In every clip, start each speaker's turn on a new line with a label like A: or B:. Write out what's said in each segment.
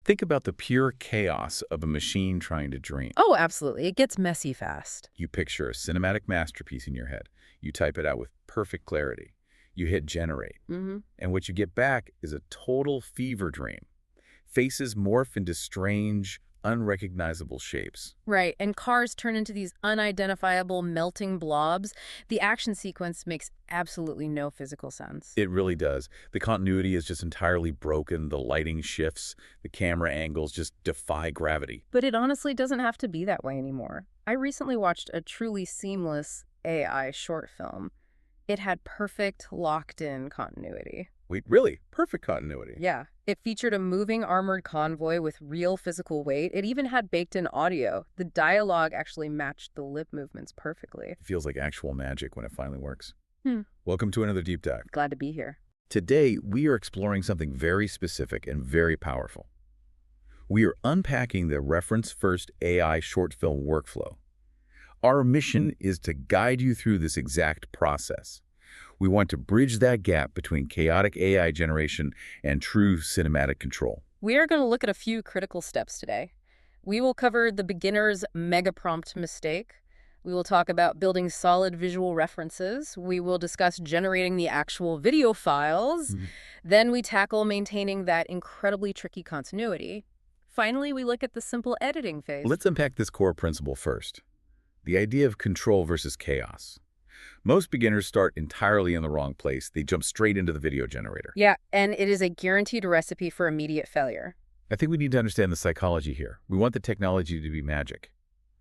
A: Think about the pure chaos of a machine trying to dream.
B: Oh, absolutely. It gets messy fast.
A: You picture a cinematic masterpiece in your head. You type it out with perfect clarity. You hit generate. And what you get back is a total fever dream. Faces morph into strange, unrecognizable shapes.
B: Right, and cars turn into these unidentifiable melting blobs. The action sequence makes absolutely no physical sense.
A: It really does. The continuity is just entirely broken. The lighting shifts. The camera angles just defy gravity.
B: But it honestly doesn't have to be that way anymore. I recently watched a truly seamless AI short film. It had perfect, locked-in continuity.
A: Wait, really? Perfect continuity?
B: Yeah. It featured a moving armored convoy with real physical weight. It even had baked-in audio. The dialogue actually matched the lip movements perfectly.
A: It feels like actual magic when it finally works. Welcome to another deep dive.
B: Glad to be here.
A: Today, we are exploring something very specific and very powerful. We are unpacking the reference-first AI short film workflow. Our mission is to guide you through this exact process. We want to bridge that gap between chaotic AI generation and true cinematic control.
B: We are going to look at a few critical steps today. We will cover the beginner's mega prompt mistake. We will talk about building solid visual references. We will discuss generating the actual video files. Then we tackle maintaining that incredibly tricky continuity. Finally, we look at the simple editing phase.
A: Let's unpack this core principle first. The idea of control versus chaos. Most beginners start entirely in the wrong place. They jump straight into the video generator.
B: Yeah, and it is a guaranteed recipe for immediate failure.
A: I think we need to understand the psychology here. We want the technology to be magic.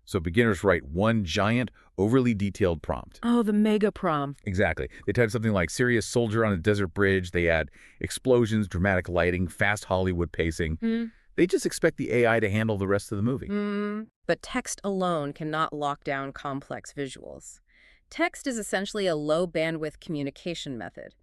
A: So beginners write one giant, overly detailed prompt.
B: Oh, the mega prompt.
A: Exactly. They type something like serious soldier on a desert bridge. They add explosions, dramatic lighting, fast Hollywood pacing. They just expect the AI to handle the rest of the movie.
B: But text alone cannot lock down complex visuals. Text is essentially a low-bandwidth communication method.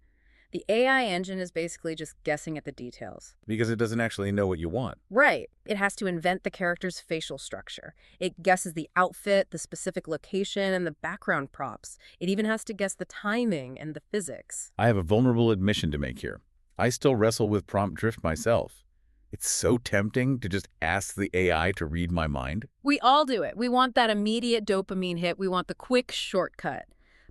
B: The AI engine is basically just guessing at the details.
A: Because it doesn't actually know what you want.
B: Right. It has to invent the character's facial structure. It guesses the outfit, the specific location, and the background props. It even has to guess the timing and the physics.
A: I have a vulnerable admission to make here. I still wrestle with prompt drift myself. It's so tempting to just ask the AI to read my mind.
B: We all do it. We want that immediate dopamine hit. We want the quick shortcut.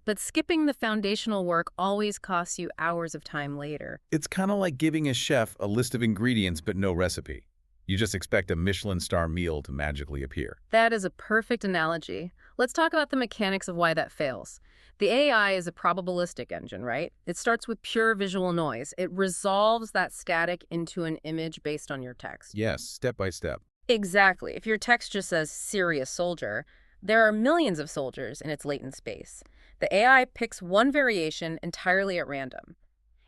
B: But skipping the foundational work always costs you hours of time later.
A: It's kind of like giving a chef a list of ingredients but no recipe. You just expect a Michelin star meal to magically appear.
B: That is a perfect analogy. Let's talk about the mechanics of why that fails. The AI is a probabilistic engine, right? It starts with pure visual noise. It resolves that static into an image based on your text.
A: Yes, step by step.
B: Exactly. If your text just says serious soldier, there are millions of soldiers in its latent space. The AI picks one variation entirely at random.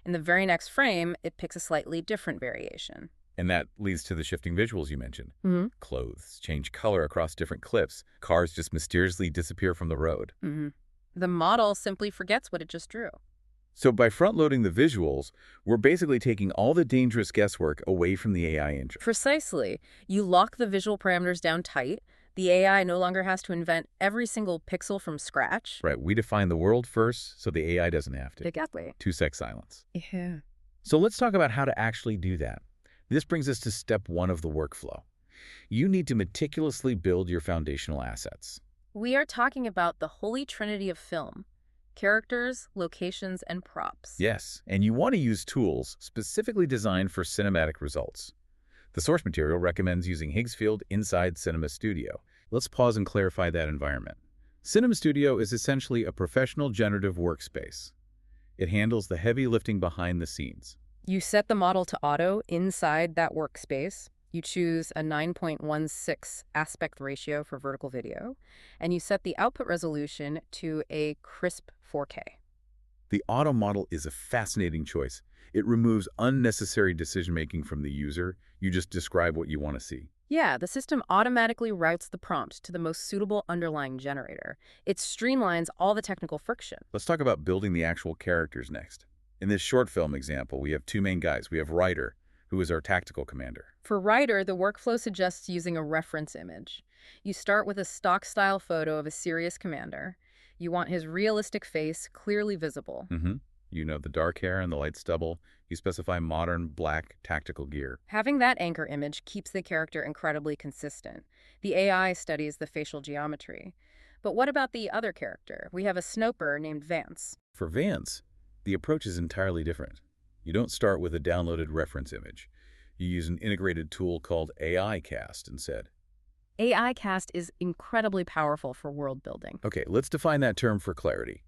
B: In the very next frame, it picks a slightly different variation.
A: And that leads to the shifting visuals you mentioned. Clothes change color across different clips. Cars just mysteriously disappear from the road.
B: The model simply forgets what it just drew.
A: So by front-loading the visuals, we're basically taking all the dangerous guesswork away from the AI engine.
B: Precisely. You lock the visual parameters down tight. The AI no longer has to invent every single pixel from scratch.
A: Right, we define the world first, so the AI doesn't have to.
B: Exactly.
A: 2-sec silence.
B: Yeah.
A: So let's talk about how to actually do that. This brings us to step 1 of the workflow. You need to meticulously build your foundational assets.
B: We are talking about the holy trinity of film: characters, locations, and props.
A: Yes, and you want to use tools specifically designed for cinematic results. The source material recommends using Higgs Field inside Cinema Studio. Let's pause and clarify that environment. Cinema Studio is essentially a professional generative workspace. It handles the heavy lifting behind the scenes.
B: You set the model to auto inside that workspace. You choose a 9.16 aspect ratio for vertical video, and you set the output resolution to a crisp 4K.
A: The auto model is a fascinating choice. It removes unnecessary decision-making from the user. You just describe what you want to see.
B: Yeah, the system automatically routes the prompt to the most suitable underlying generator. It streamlines all the technical friction.
A: Let's talk about building the actual characters next. In this short film example, we have 2 main guys. We have Ryder, who is our tactical commander.
B: For Ryder, the workflow suggests using a reference image. You start with a stock-style photo of a serious commander. You want his realistic face clearly visible.
A: You know, the dark hair and the light stubble. You specify modern black tactical gear.
B: Having that anchor image keeps the character incredibly consistent. The AI studies the facial geometry. But what about the other character? We have a Snoper named Vance.
A: For Vance, the approach is entirely different. You don't start with a downloaded reference image. You use an integrated tool called AI Cast instead.
B: AI Cast is incredibly powerful for world building.
A: Okay, let's define that term for clarity.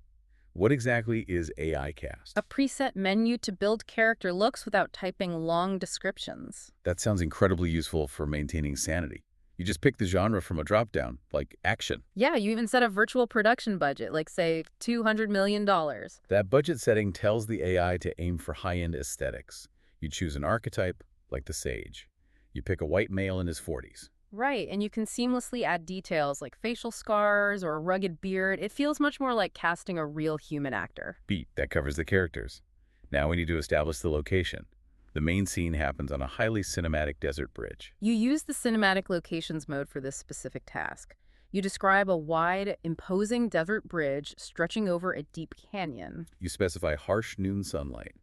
A: What exactly is AI Cast?
B: A preset menu to build character looks without typing long descriptions.
A: That sounds incredibly useful for maintaining sanity. You just pick the genre from a dropdown, like action.
B: Yeah, you even set a virtual production budget, like say $200 million.
A: That budget setting tells the AI to aim for high-end aesthetics. You choose an archetype, like the sage. You pick a white male in his 40s.
B: Right, and you can seamlessly add details like facial scars or a rugged beard. It feels much more like casting a real human actor.
A: Beat, that covers the characters. Now we need to establish the location. The main scene happens on a highly cinematic desert bridge.
B: You use the cinematic locations mode for this specific task. You describe a wide, imposing desert bridge stretching over a deep canyon.
A: You specify harsh noon sunlight.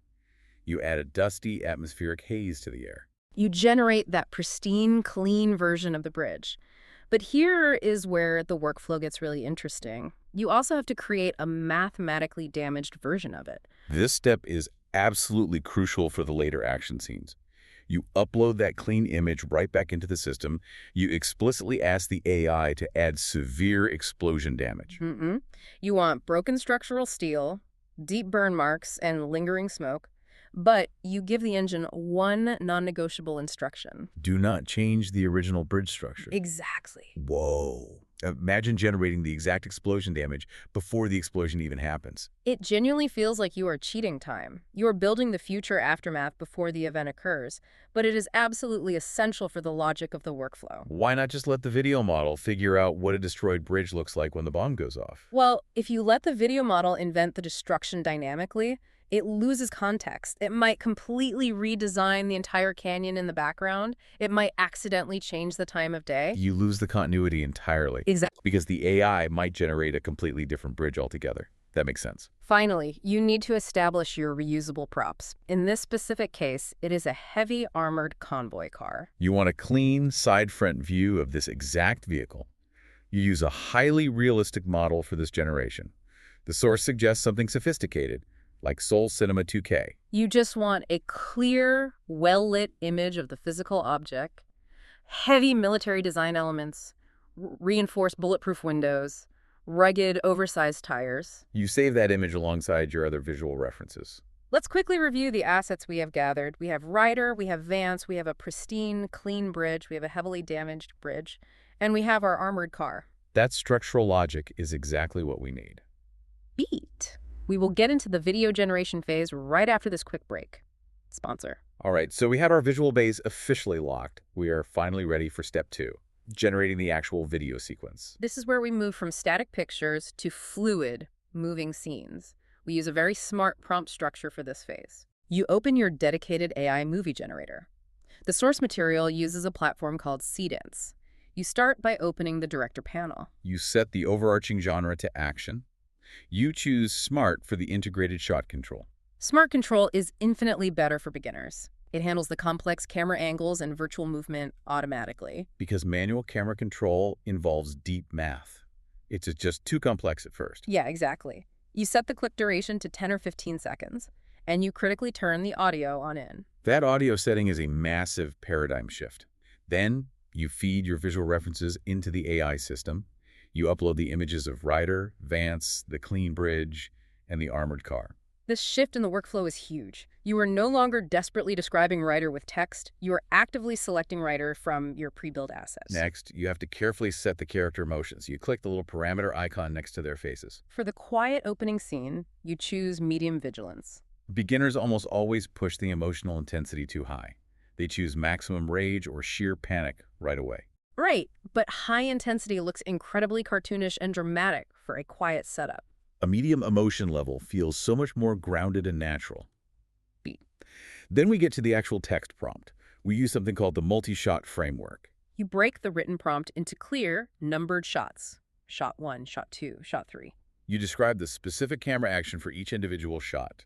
A: You add a dusty, atmospheric haze to the air.
B: You generate that pristine, clean version of the bridge. But here is where the workflow gets really interesting. You also have to create a mathematically damaged version of it.
A: This step is absolutely crucial for the later action scenes. You upload that clean image right back into the system. You explicitly ask the AI to add severe explosion damage.
B: You want broken structural steel, deep burn marks, and lingering smoke. But you give the engine one non-negotiable instruction.
A: Do not change the original bridge structure.
B: Exactly.
A: Whoa. Imagine generating the exact explosion damage before the explosion even happens.
B: It genuinely feels like you are cheating time. You are building the future aftermath before the event occurs, but it is absolutely essential for the logic of the workflow.
A: Why not just let the video model figure out what a destroyed bridge looks like when the bomb goes off?
B: Well, if you let the video model invent the destruction dynamically, it loses context. It might completely redesign the entire canyon in the background. It might accidentally change the time of day.
A: You lose the continuity entirely.
B: Exactly.
A: Because the AI might generate a completely different bridge altogether. That makes sense.
B: Finally, you need to establish your reusable props. In this specific case, it is a heavy armored convoy car.
A: You want a clean side-front view of this exact vehicle. You use a highly realistic model for this generation. The source suggests something sophisticated, like Soul Cinema 2K.
B: You just want a clear, well-lit image of the physical object, heavy military design elements, reinforced bulletproof windows, rugged, oversized tires.
A: You save that image alongside your other visual references.
B: Let's quickly review the assets we have gathered. We have Ryder, we have Vance, we have a pristine, clean bridge, we have a heavily damaged bridge, and we have our armored car.
A: That structural logic is exactly what we need.
B: Beat. We will get into the video generation phase right after this quick break. Sponsor.
A: All right, so we had our visual base officially locked. We are finally ready for step 2, generating the actual video sequence.
B: This is where we move from static pictures to fluid, moving scenes. We use a very smart prompt structure for this phase. You open your dedicated AI movie generator. The source material uses a platform called Seedance. You start by opening the director panel.
A: You set the overarching genre to action. You choose Smart for the integrated shot control.
B: Smart Control is infinitely better for beginners. It handles the complex camera angles and virtual movement automatically.
A: Because manual camera control involves deep math. It's just too complex at first.
B: Yeah, exactly. You set the clip duration to 10 or 15 seconds, and you critically turn the audio on in.
A: That audio setting is a massive paradigm shift. Then you feed your visual references into the AI system. You upload the images of Ryder, Vance, the clean bridge, and the armored car.
B: This shift in the workflow is huge. You are no longer desperately describing Ryder with text. You are actively selecting Ryder from your pre-built assets.
A: Next, you have to carefully set the character motions. You click the little parameter icon next to their faces.
B: For the quiet opening scene, you choose medium vigilance.
A: Beginners almost always push the emotional intensity too high. They choose maximum rage or sheer panic right away.
B: Right, but high intensity looks incredibly cartoonish and dramatic for a quiet setup.
A: A medium emotion level feels so much more grounded and natural.
B: Beat.
A: Then we get to the actual text prompt. We use something called the multi-shot framework.
B: You break the written prompt into clear, numbered shots. Shot 1, shot 2, shot 3.
A: You describe the specific camera action for each individual shot.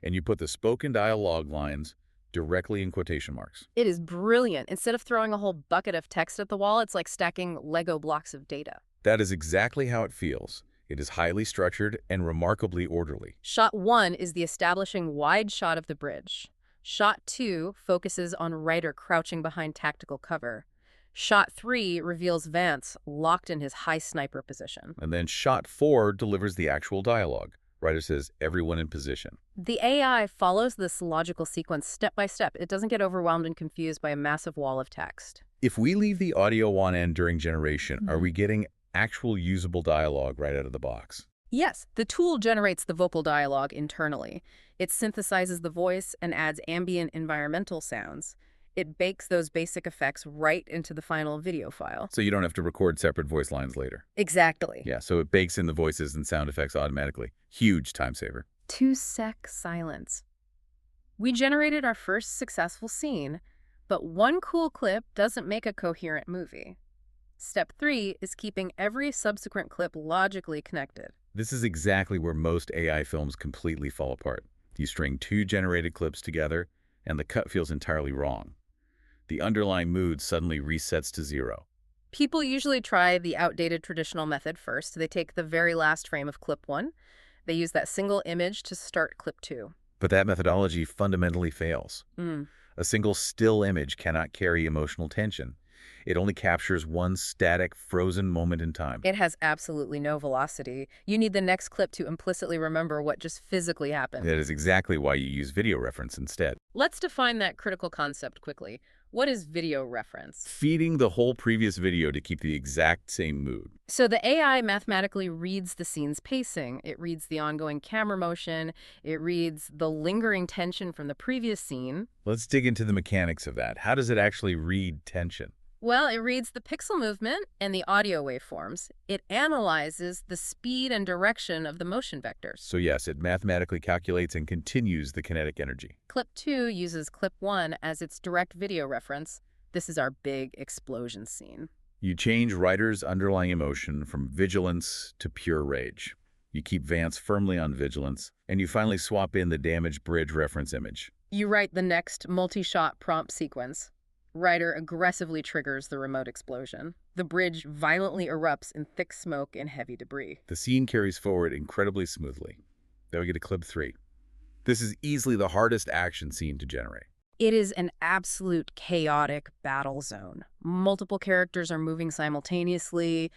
A: And you put the spoken dialogue lines directly in quotation marks.
B: It is brilliant. Instead of throwing a whole bucket of text at the wall, it's like stacking Lego blocks of data.
A: That is exactly how it feels. It is highly structured and remarkably orderly.
B: Shot 1 is the establishing wide shot of the bridge. Shot 2 focuses on Ryder crouching behind tactical cover. Shot 3 reveals Vance locked in his high sniper position.
A: And then shot 4 delivers the actual dialogue. Ryder says, everyone in position.
B: The AI follows this logical sequence step by step. It doesn't get overwhelmed and confused by a massive wall of text.
A: If we leave the audio on end during generation, are we getting actual usable dialogue right out of the box?
B: Yes, the tool generates the vocal dialogue internally. It synthesizes the voice and adds ambient environmental sounds. It bakes those basic effects right into the final video file.
A: So you don't have to record separate voice lines later.
B: Exactly.
A: Yeah, so it bakes in the voices and sound effects automatically. Huge time saver.
B: 2-sec silence. We generated our first successful scene, but one cool clip doesn't make a coherent movie. Step 3 is keeping every subsequent clip logically connected.
A: This is exactly where most AI films completely fall apart. You string 2 generated clips together, and the cut feels entirely wrong. The underlying mood suddenly resets to 0.
B: People usually try the outdated traditional method first. They take the very last frame of clip 1. They use that single image to start clip 2.
A: But that methodology fundamentally fails. A single still image cannot carry emotional tension. It only captures one static, frozen moment in time.
B: It has absolutely no velocity. You need the next clip to implicitly remember what just physically happened.
A: That is exactly why you use video reference instead.
B: Let's define that critical concept quickly. What is video reference?
A: Feeding the whole previous video to keep the exact same mood.
B: So the AI mathematically reads the scene's pacing. It reads the ongoing camera motion. It reads the lingering tension from the previous scene.
A: Let's dig into the mechanics of that. How does it actually read tension?
B: Well, it reads the pixel movement and the audio waveforms. It analyzes the speed and direction of the motion vectors.
A: So yes, it mathematically calculates and continues the kinetic energy.
B: Clip 2 uses clip 1 as its direct video reference. This is our big explosion scene.
A: You change Ryder's underlying emotion from vigilance to pure rage. You keep Vance firmly on vigilance, and you finally swap in the damaged bridge reference image.
B: You write the next multi-shot prompt sequence. Ryder aggressively triggers the remote explosion. The bridge violently erupts in thick smoke and heavy debris.
A: The scene carries forward incredibly smoothly. Then we get to clip 3. This is easily the hardest action scene to generate.
B: It is an absolute chaotic battle zone. Multiple characters are moving simultaneously.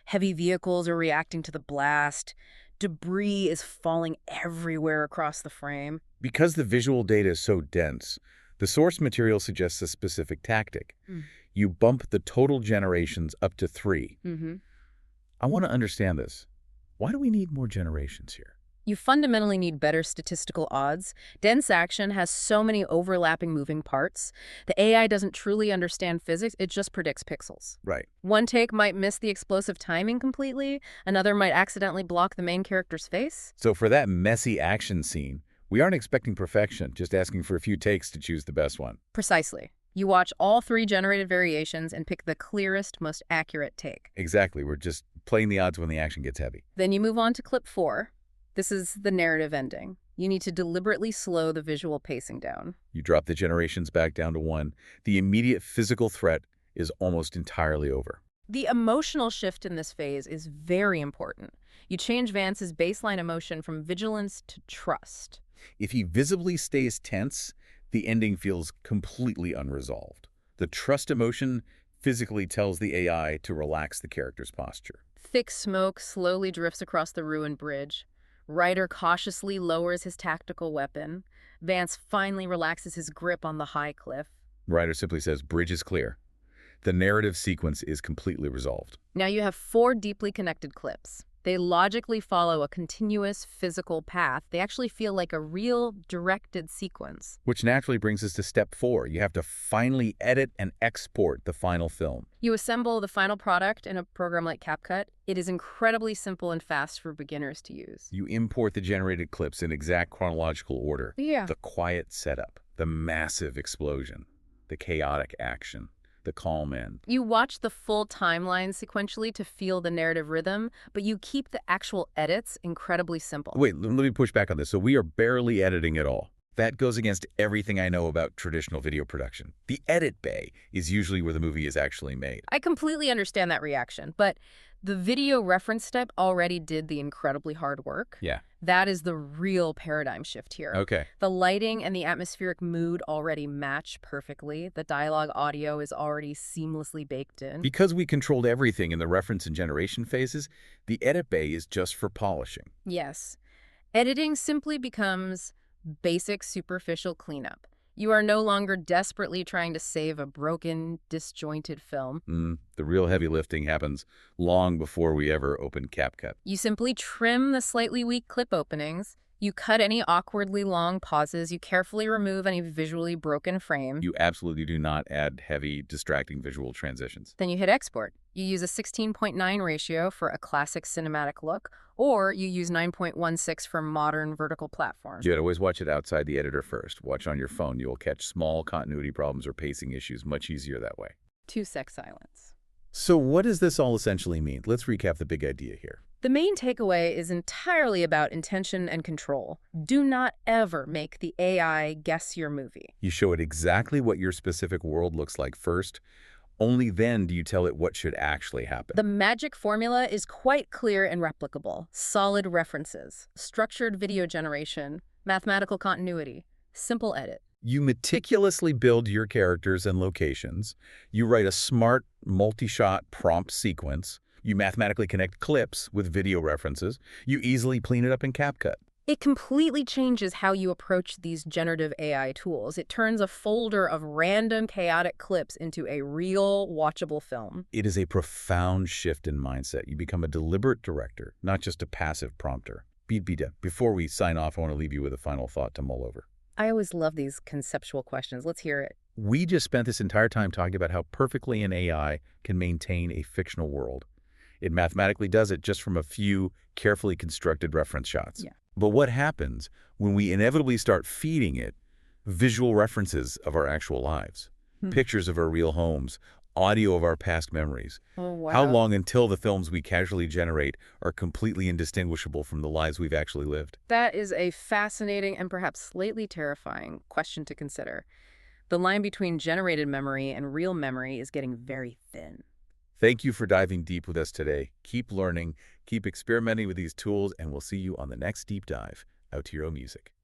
B: Heavy vehicles are reacting to the blast. Debris is falling everywhere across the frame.
A: Because the visual data is so dense, the source material suggests a specific tactic. You bump the total generations up to 3. I want to understand this. Why do we need more generations here?
B: You fundamentally need better statistical odds. Dense action has so many overlapping moving parts. The AI doesn't truly understand physics, it just predicts pixels.
A: Right.
B: One take might miss the explosive timing completely. Another might accidentally block the main character's face.
A: So for that messy action scene, we aren't expecting perfection, just asking for a few takes to choose the best one.
B: Precisely. You watch all 3 generated variations and pick the clearest, most accurate take.
A: Exactly. We're just playing the odds when the action gets heavy.
B: Then you move on to clip 4. This is the narrative ending. You need to deliberately slow the visual pacing down.
A: You drop the generations back down to 1. The immediate physical threat is almost entirely over.
B: The emotional shift in this phase is very important. You change Vance's baseline emotion from vigilance to trust.
A: If he visibly stays tense, the ending feels completely unresolved. The trust emotion physically tells the AI to relax the character's posture.
B: Thick smoke slowly drifts across the ruined bridge. Ryder cautiously lowers his tactical weapon. Vance finally relaxes his grip on the high cliff.
A: Ryder simply says, "Bridge is clear." The narrative sequence is completely resolved.
B: Now you have 4 deeply connected clips. They logically follow a continuous physical path. They actually feel like a real directed sequence.
A: Which naturally brings us to step 4. You have to finally edit and export the final film.
B: You assemble the final product in a program like CapCut. It is incredibly simple and fast for beginners to use.
A: You import the generated clips in exact chronological order.
B: Yeah.
A: The quiet setup, the massive explosion, the chaotic action, the calm end.
B: You watch the full timeline sequentially to feel the narrative rhythm, but you keep the actual edits incredibly simple.
A: Wait, let me push back on this. So we are barely editing at all. That goes against everything I know about traditional video production. The edit bay is usually where the movie is actually made.
B: I completely understand that reaction, but the video reference step already did the incredibly hard work.
A: Yeah.
B: That is the real paradigm shift here.
A: Okay.
B: The lighting and the atmospheric mood already match perfectly. The dialogue audio is already seamlessly baked in.
A: Because we controlled everything in the reference and generation phases, the edit bay is just for polishing.
B: Yes. Editing simply becomes basic superficial cleanup. You are no longer desperately trying to save a broken, disjointed film.
A: The real heavy lifting happens long before we ever open CapCut.
B: You simply trim the slightly weak clip openings. You cut any awkwardly long pauses. You carefully remove any visually broken frame.
A: You absolutely do not add heavy, distracting visual transitions.
B: Then you hit export. You use a 16:9 ratio for a classic cinematic look, or you use 9.16 for modern vertical platforms.
A: You'd always watch it outside the editor first. Watch on your phone. You'll catch small continuity problems or pacing issues much easier that way.
B: 2-sec silence.
A: So what does this all essentially mean? Let's recap the big idea here.
B: The main takeaway is entirely about intention and control. Do not ever make the AI guess your movie.
A: You show it exactly what your specific world looks like first. Only then do you tell it what should actually happen.
B: The magic formula is quite clear and replicable. Solid references, structured video generation, mathematical continuity, simple edit.
A: You meticulously build your characters and locations. You write a smart, multi-shot prompt sequence. You mathematically connect clips with video references. You easily clean it up in CapCut.
B: It completely changes how you approach these generative AI tools. It turns a folder of random chaotic clips into a real, watchable film.
A: It is a profound shift in mindset. You become a deliberate director, not just a passive prompter. Before we sign off, I want to leave you with a final thought to mull over.
B: I always love these conceptual questions. Let's hear it.
A: We just spent this entire time talking about how perfectly an AI can maintain a fictional world. It mathematically does it just from a few carefully constructed reference shots.
B: Yeah.
A: But what happens when we inevitably start feeding it visual references of our actual lives, pictures of our real homes, audio of our past memories?
B: Oh, wow.
A: How long until the films we casually generate are completely indistinguishable from the lives we've actually lived?
B: That is a fascinating and perhaps slightly terrifying question to consider. The line between generated memory and real memory is getting very thin.
A: Thank you for diving deep with us today. Keep learning, keep experimenting with these tools, and we'll see you on the next deep dive. Out to your own music.